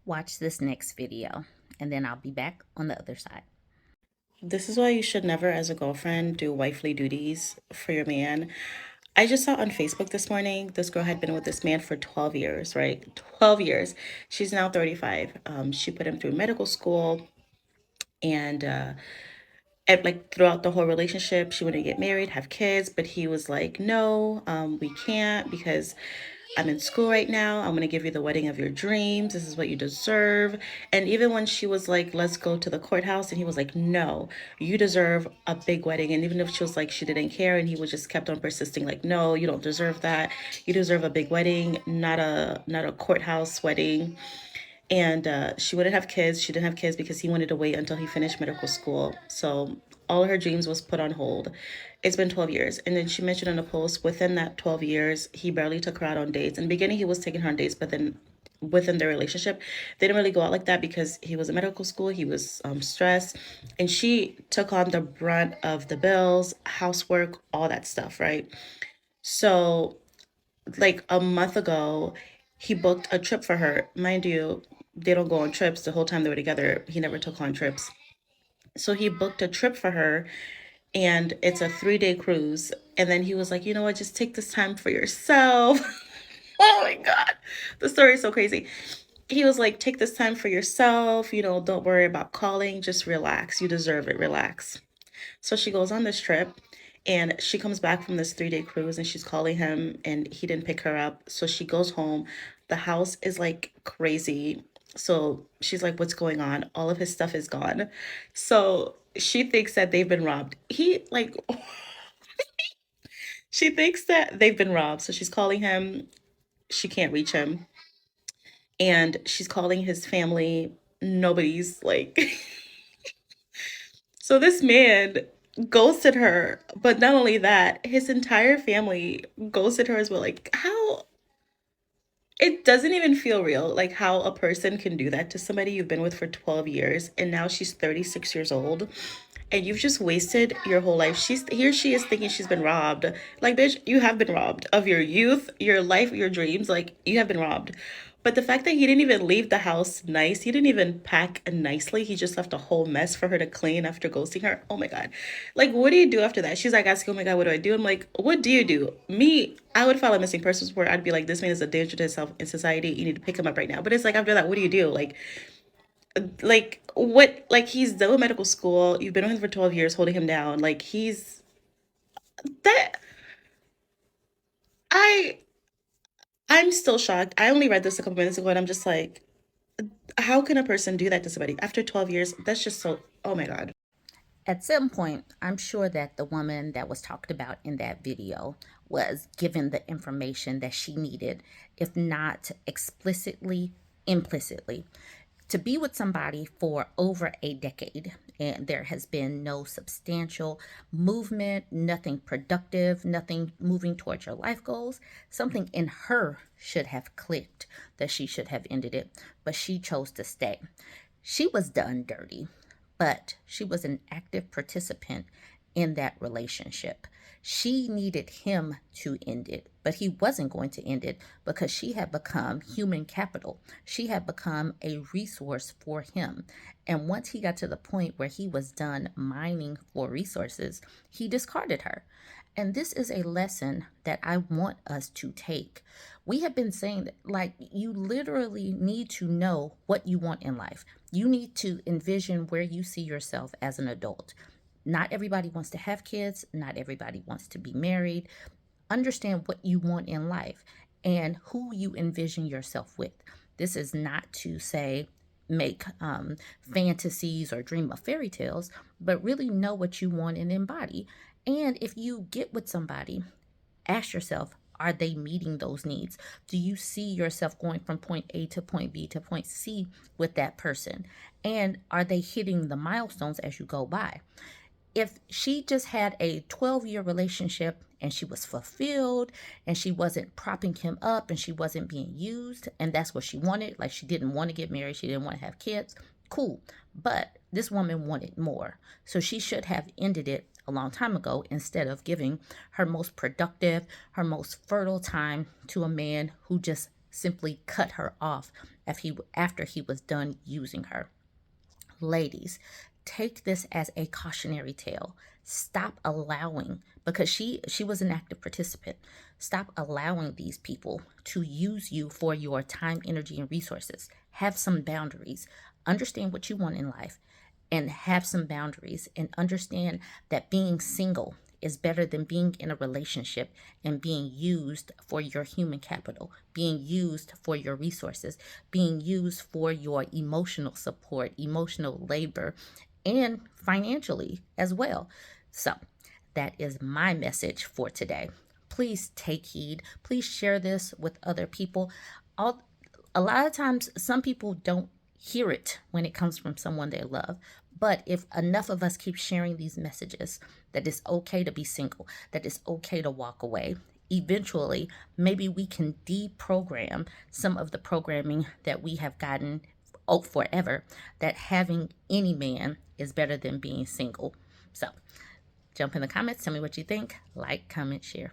Watch this next video, and then I'll be back on the other side. This is why you should never, as a girlfriend, do wifely duties for your man. I just saw on Facebook this morning, this girl had been with this man for 12 years, right? 12 years. She's now 35. She put him through medical school and and like throughout the whole relationship, she wanted to get married, have kids, but he was like, no, we can't because I'm in school right now. I'm going to give you the wedding of your dreams. This is what you deserve. And even when she was like, let's go to the courthouse, and he was like, no, you deserve a big wedding. And even if she was like, she didn't care, and he was just kept on persisting, like, no, you don't deserve that. You deserve a big wedding, not a courthouse wedding. And she wouldn't have kids. She didn't have kids because he wanted to wait until he finished medical school. So all her dreams was put on hold. It's been 12 years. And then she mentioned in a post within that 12 years, he barely took her out on dates. In the beginning, he was taking her on dates, but then within their relationship, they didn't really go out like that because he was in medical school, he was stressed, and she took on the brunt of the bills, housework, all that stuff, right? So like a month ago, he booked a trip for her. Mind you, they don't go on trips the whole time they were together. He never took on trips. So he booked a trip for her and it's a 3 day cruise. And then he was like, you know what, just take this time for yourself. Oh my God. The story is so crazy. He was like, take this time for yourself. Don't worry about calling. Just relax. You deserve it. Relax. So she goes on this trip and she comes back from this 3 day cruise and she's calling him and he didn't pick her up. So she goes home. The house is like crazy. So she's like, what's going on? All of his stuff is gone. So she thinks that they've been robbed. She thinks that they've been robbed. So she's calling him. She can't reach him. And she's calling his family. Nobody's like, so this man ghosted her, but not only that, his entire family ghosted her as well. Like, how it doesn't even feel real, like how a person can do that to somebody you've been with for 12 years and now she's 36 years old and you've just wasted your whole life. She is thinking she's been robbed. Like, bitch, you have been robbed of your youth, your life, your dreams. Like, you have been robbed. But the fact that he didn't even leave the house nice, he didn't even pack nicely. He just left a whole mess for her to clean after ghosting her. Oh my God. Like, what do you do after that? She's like asking, oh my God, what do I do? I'm like, what do you do? Me, I would file a missing persons report. I'd be like, this man is a danger to himself in society. You need to pick him up right now. But it's like after that, what do you do? Like what? Like he's done with medical school. You've been with him for 12 years, holding him down. Like he's that. I I'm still shocked. I only read this a couple minutes ago, and I'm just like, how can a person do that to somebody after 12 years? That's just so. Oh my God. At some point, I'm sure that the woman that was talked about in that video was given the information that she needed, if not explicitly, implicitly. To be with somebody for over a decade and there has been no substantial movement, nothing productive, nothing moving towards your life goals, something in her should have clicked that she should have ended it, but she chose to stay. She was done dirty, but she was an active participant in that relationship. She needed him to end it, but he wasn't going to end it because she had become human capital. She had become a resource for him. And once he got to the point where he was done mining for resources, he discarded her. And this is a lesson that I want us to take. We have been saying that, like, you literally need to know what you want in life. You need to envision where you see yourself as an adult. Not everybody wants to have kids, not everybody wants to be married. Understand what you want in life and who you envision yourself with. This is not to say make fantasies or dream of fairy tales, but really know what you want and embody. And if you get with somebody, ask yourself, are they meeting those needs? Do you see yourself going from point A to point B to point C with that person? And are they hitting the milestones as you go by? If she just had a 12-year relationship and she was fulfilled and she wasn't propping him up and she wasn't being used and that's what she wanted, like she didn't want to get married, she didn't want to have kids, cool. But this woman wanted more. So she should have ended it a long time ago instead of giving her most productive, her most fertile time to a man who just simply cut her off after he was done using her. Ladies, take this as a cautionary tale. Stop allowing, because she was an active participant. Stop allowing these people to use you for your time, energy, and resources. Have some boundaries. Understand what you want in life and have some boundaries, and understand that being single is better than being in a relationship and being used for your human capital, being used for your resources, being used for your emotional support, emotional labor, and financially as well. So, that is my message for today. Please take heed. Please share this with other people. All, a lot of times, some people don't hear it when it comes from someone they love. But if enough of us keep sharing these messages that it's okay to be single, that it's okay to walk away, eventually maybe we can deprogram some of the programming that we have gotten forever, that having any man is better than being single. So jump in the comments, tell me what you think, like, comment, share.